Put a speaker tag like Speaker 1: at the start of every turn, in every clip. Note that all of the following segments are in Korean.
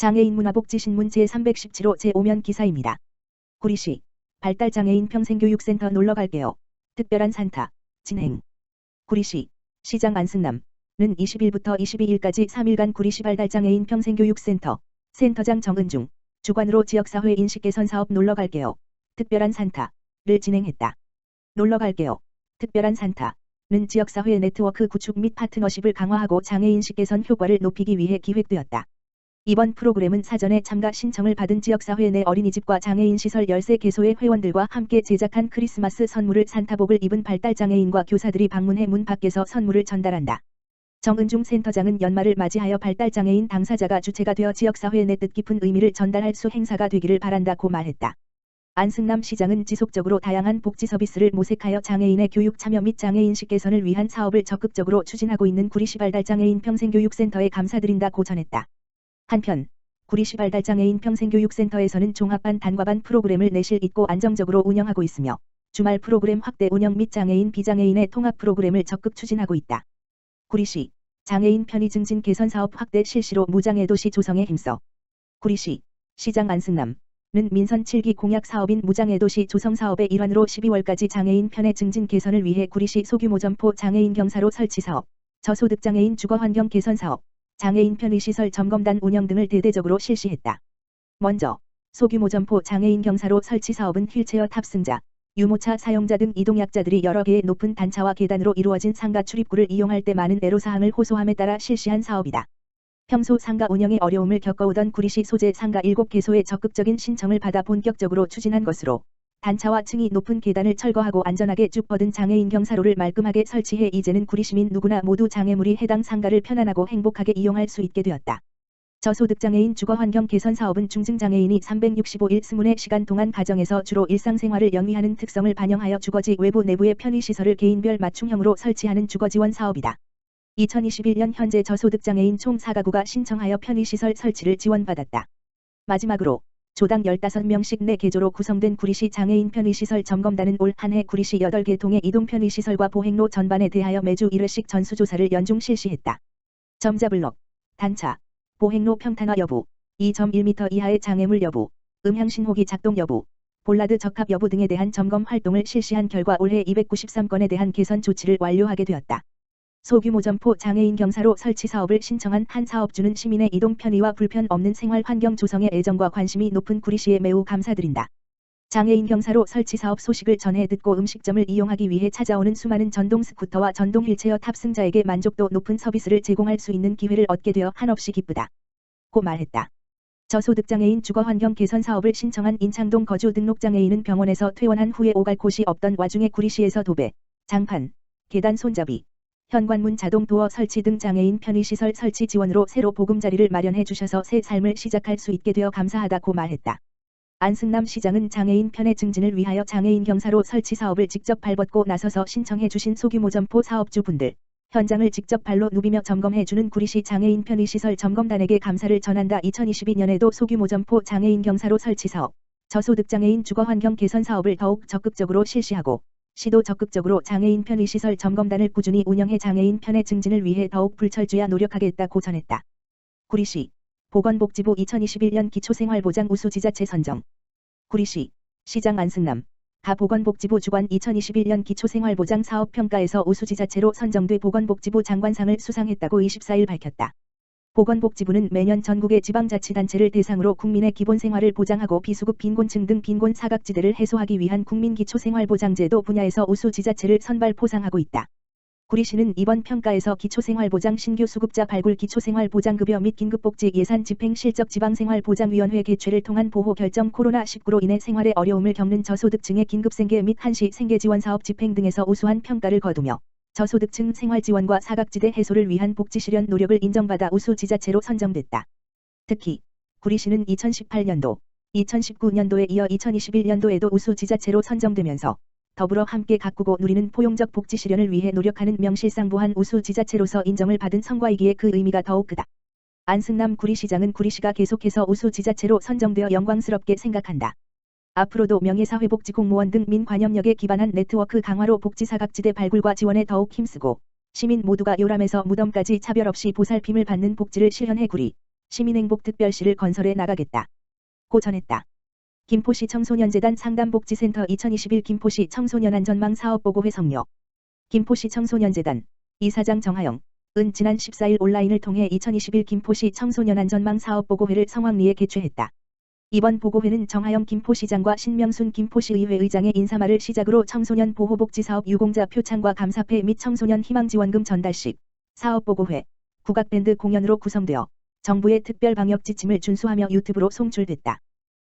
Speaker 1: 장애인 문화복지신문 제317호 제5면 기사입니다. 구리시 발달장애인 평생교육센터 놀러갈게요. 특별한 산타 진행. 구리시 시장 안승남은 20일부터 22일까지 3일간 구리시 발달장애인 평생교육센터 센터장 정은중 주관으로 지역사회 인식개선 사업 놀러갈게요. 특별한 산타를 진행했다. 놀러갈게요. 특별한 산타는 지역사회 네트워크 구축 및 파트너십을 강화하고 장애인식 개선 효과를 높이기 위해 기획되었다. 이번 프로그램은 사전에 참가 신청을 받은 지역사회 내 어린이집과 장애인시설 13개소의 회원들과 함께 제작한 크리스마스 선물을 산타복을 입은 발달장애인과 교사들이 방문해 문 밖에서 선물을 전달한다. 정은중 센터장은 연말을 맞이하여 발달장애인 당사자가 주체가 되어 지역사회 내 뜻깊은 의미를 전달할 수 행사가 되기를 바란다고 말했다. 안승남 시장은 지속적으로 다양한 복지 서비스를 모색하여 장애인의 교육 참여 및 장애인식 개선을 위한 사업을 적극적으로 추진하고 있는 구리시 발달장애인 평생교육센터에 감사드린다고 전했다. 한편 구리시 발달장애인 평생교육센터에서는 종합반 단과반 프로그램을 내실 있고 안정적으로 운영하고 있으며 주말 프로그램 확대 운영 및 장애인 비장애인의 통합 프로그램을 적극 추진하고 있다. 구리시 장애인 편의 증진 개선 사업 확대 실시로 무장애 도시 조성에 힘써. 구리시 시장 안승남은 민선 7기 공약 사업인 무장애 도시 조성 사업의 일환으로 12월까지 장애인 편의 증진 개선을 위해 구리시 소규모 점포 장애인 경사로 설치 사업, 저소득 장애인 주거 환경 개선 사업, 장애인 편의시설 점검단 운영 등을 대대적으로 실시했다. 먼저 소규모 점포 장애인 경사로 설치 사업은 휠체어 탑승자, 유모차 사용자 등 이동약자들이 여러 개의 높은 단차와 계단으로 이루어진 상가 출입구를 이용할 때 많은 애로사항을 호소함에 따라 실시한 사업이다. 평소 상가 운영에 어려움을 겪어오던 구리시 소재 상가 7개소의 적극적인 신청을 받아 본격적으로 추진한 것으로 단차와 층이 높은 계단을 철거하고 안전하게 쭉 뻗은 장애인 경사로를 말끔하게 설치해 이제는 구리시민 누구나 모두 장애물이 해당 상가를 편안하고 행복하게 이용할 수 있게 되었다. 저소득 장애인 주거 환경 개선 사업은 중증 장애인이 365일 24시간 동안 가정에서 주로 일상생활을 영위하는 특성을 반영하여 주거지 외부 내부의 편의시설을 개인별 맞춤형으로 설치하는 주거지원 사업이다. 2021년 현재 저소득 장애인 총 4가구가 신청하여 편의시설 설치를 지원받았다. 마지막으로 조당 15명씩 4개조로 구성된 구리시 장애인 편의시설 점검단은 올 한 해 구리시 8개 동의 이동 편의시설과 보행로 전반에 대하여 매주 1회씩 전수조사를 연중 실시했다. 점자블럭, 단차, 보행로 평탄화 여부, 2.1m 이하의 장애물 여부, 음향신호기 작동 여부, 볼라드 적합 여부 등에 대한 점검 활동을 실시한 결과 올해 293건에 대한 개선 조치를 완료하게 되었다. 소규모 점포 장애인 경사로 설치 사업을 신청한 한 사업주는 시민의 이동 편의와 불편 없는 생활 환경 조성에 애정과 관심이 높은 구리시에 매우 감사드린다. 장애인 경사로 설치 사업 소식을 전해 듣고 음식점을 이용하기 위해 찾아오는 수많은 전동 스쿠터와 전동 휠체어 탑승자에게 만족도 높은 서비스를 제공할 수 있는 기회를 얻게 되어 한없이 기쁘다. 고 말했다. 저소득 장애인 주거 환경 개선 사업을 신청한 인창동 거주 등록장애인은 병원에서 퇴원한 후에 오갈 곳이 없던 와중에 구리시에서 도배, 장판, 계단 손잡이, 현관문 자동 도어 설치 등 장애인 편의시설 설치 지원으로 새로 보금자리를 마련해 주셔서 새 삶을 시작할 수 있게 되어 감사하다고 말했다. 안승남 시장은 장애인 편의 증진을 위하여 장애인 경사로 설치 사업을 직접 발벗고 나서서 신청해 주신 소규모 점포 사업주분들, 현장을 직접 발로 누비며 점검해 주는 구리시 장애인 편의시설 점검단에게 감사를 전한다. 2022년에도 소규모 점포 장애인 경사로 설치 사업, 저소득 장애인 주거 환경 개선 사업을 더욱 적극적으로 실시하고 시도 적극적으로 장애인 편의시설 점검단을 꾸준히 운영해 장애인 편의 증진을 위해 더욱 불철주야 노력하겠다고 전했다. 구리시 보건복지부 2021년 기초생활보장 우수지자체 선정. 구리시 시장 안승남 가 보건복지부 주관 2021년 기초생활보장 사업평가에서 우수지자체로 선정돼 보건복지부 장관상을 수상했다고 24일 밝혔다. 보건복지부는 매년 전국의 지방자치단체를 대상으로 국민의 기본생활을 보장하고 비수급 빈곤층 등 빈곤 사각지대를 해소하기 위한 국민기초생활보장제도 분야에서 우수지자체를 선발 포상하고 있다. 구리시는 이번 평가에서 기초생활보장 신규 수급자 발굴 기초생활보장급여 및 긴급복지 예산 집행 실적 지방생활보장위원회 개최를 통한 보호 결정 코로나19로 인해 생활에 어려움을 겪는 저소득층의 긴급생계 및 한시 생계지원사업 집행 등에서 우수한 평가를 거두며 저소득층 생활지원과 사각지대 해소를 위한 복지실현 노력을 인정받아 우수지자체로 선정됐다. 특히 구리시는 2018년도, 2019년도에 이어 2021년도에도 우수지자체로 선정되면서 더불어 함께 가꾸고 누리는 포용적 복지 실현을 위해 노력하는 명실상부한 우수지자체로서 인정을 받은 성과이기에 그 의미가 더욱 크다. 안승남 구리시장은 구리시가 계속해서 우수지자체로 선정되어 영광스럽게 생각한다. 앞으로도 명예사회복지 공무원 등 민관협력에 기반한 네트워크 강화로 복지사각지대 발굴과 지원에 더욱 힘쓰고 시민 모두가 요람에서 무덤까지 차별 없이 보살핌을 받는 복지를 실현해 구리 시민행복특별시를 건설해 나가겠다. 고 전했다. 김포시 청소년재단 상담복지센터 2021 김포시 청소년안전망 사업보고회 성료. 김포시 청소년재단 이사장 정하영 은 지난 14일 온라인을 통해 2021 김포시 청소년안전망 사업보고회를 성황리에 개최했다. 이번 보고회는 정하영 김포시장과 신명순 김포시의회 의장의 인사말을 시작으로 청소년 보호복지사업 유공자 표창과 감사패 및 청소년 희망지원금 전달식, 사업보고회, 국악밴드 공연으로 구성되어 정부의 특별 방역 지침을 준수하며 유튜브로 송출됐다.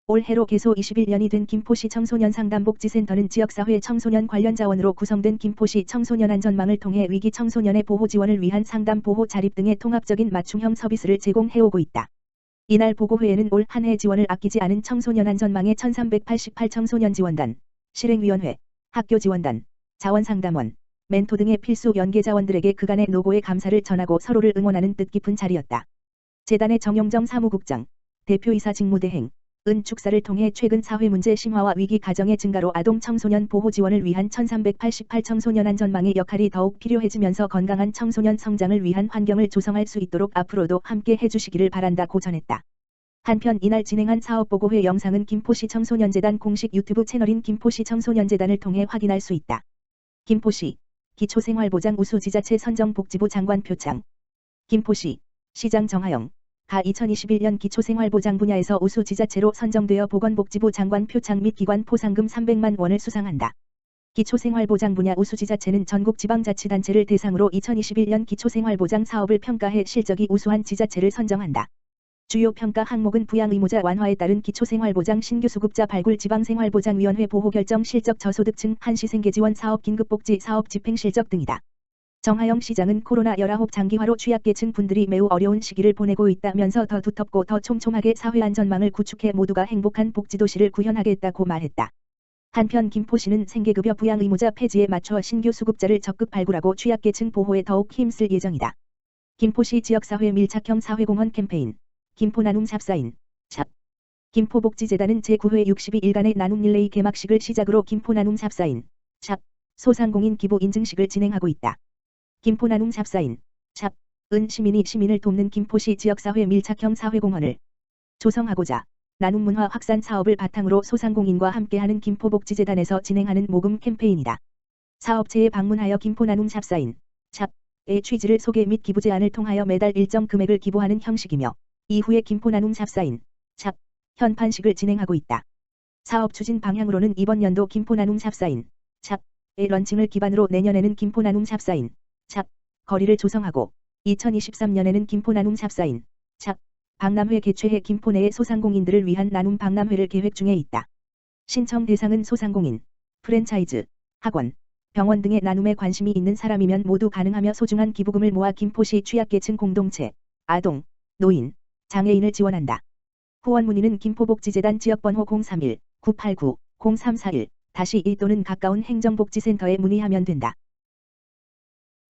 Speaker 1: 올해로 개소 21년이 된 김포시 청소년 상담복지센터는 지역사회 청소년 관련 자원으로 구성된 김포시 청소년 안전망을 통해 위기 청소년의 보호 지원을 위한 상담 보호 자립 등의 통합적인 맞춤형 서비스를 제공해오고 있다. 이날 보고회에는 올 한 해 지원을 아끼지 않은 청소년 안전망의 1388 청소년 지원단, 실행위원회, 학교 지원단, 자원상담원, 멘토 등의 필수 연계자원들에게 그간의 노고에 감사를 전하고 서로를 응원하는 뜻깊은 자리였다. 재단의 정용정 사무국장, 대표이사 직무대행, 은 축사를 통해 최근 사회문제 심화와 위기 가정의 증가로 아동 청소년 보호 지원을 위한 1388 청소년 안전망의 역할이 더욱 필요해지면서 건강한 청소년 성장을 위한 환경을 조성할 수 있도록 앞으로도 함께 해주시기를 바란다고 전했다. 한편 이날 진행한 사업보고회 영상은 김포시 청소년재단 공식 유튜브 채널인 김포시 청소년재단을 통해 확인할 수 있다. 김포시 기초생활보장 우수지자체 선정복지부 장관 표창. 김포시 시장 정하영 가 2021년 기초생활보장 분야에서 우수지자체로 선정되어 보건복지부 장관 표창 및 기관 포상금 300만 원을 수상한다. 기초생활보장 분야 우수지자체는 전국지방자치단체를 대상으로 2021년 기초생활보장 사업을 평가해 실적이 우수한 지자체를 선정한다. 주요 평가 항목은 부양의무자 완화에 따른 기초생활보장 신규수급자 발굴 지방생활보장위원회 보호결정 실적 저소득층 한시생계지원 사업 긴급복지 사업 집행실적 등이다. 정하영 시장은 코로나19 장기화로 취약계층 분들이 매우 어려운 시기를 보내고 있다면서 더 두텁고 더 촘촘하게 사회안전망을 구축해 모두가 행복한 복지도시를 구현하겠다고 말했다. 한편 김포시는 생계급여 부양의무자 폐지에 맞춰 신규 수급자를 적극 발굴하고 취약계층 보호에 더욱 힘쓸 예정이다. 김포시 지역사회 밀착형 사회공헌 캠페인 김포나눔 삽사인 샵 김포복지재단은 제9회 62일간의 나눔 릴레이 개막식을 시작으로 김포나눔 삽사인 샵 소상공인 기부 인증식을 진행하고 있다. 김포나눔 삽사인 샵 은 시민이 시민을 돕는 김포시 지역사회 밀착형 사회공헌을 조성하고자 나눔 문화 확산 사업을 바탕으로 소상공인과 함께하는 김포복지재단에서 진행하는 모금 캠페인이다. 사업체에 방문하여 김포나눔 삽사인 샵의 취지를 소개 및 기부 제안을 통하여 매달 일정 금액을 기부하는 형식이며 이후에 김포나눔 삽사인 샵 현판식을 진행하고 있다. 사업 추진 방향으로는 이번 연도 김포나눔 삽사인 샵의 런칭을 기반으로 내년에는 김포나눔 삽사인 샵 거리를 조성하고 2023년에는 김포나눔 삽사인 샵 박람회 개최해 김포 내의 소상공인들을 위한 나눔 박람회를 계획 중에 있다. 신청 대상은 소상공인, 프랜차이즈, 학원, 병원 등의 나눔에 관심이 있는 사람이면 모두 가능하며 소중한 기부금을 모아 김포시 취약계층 공동체, 아동, 노인, 장애인을 지원한다. 후원 문의는 김포복지재단 지역번호 031-989-0341-2 또는 가까운 행정복지센터에 문의하면 된다.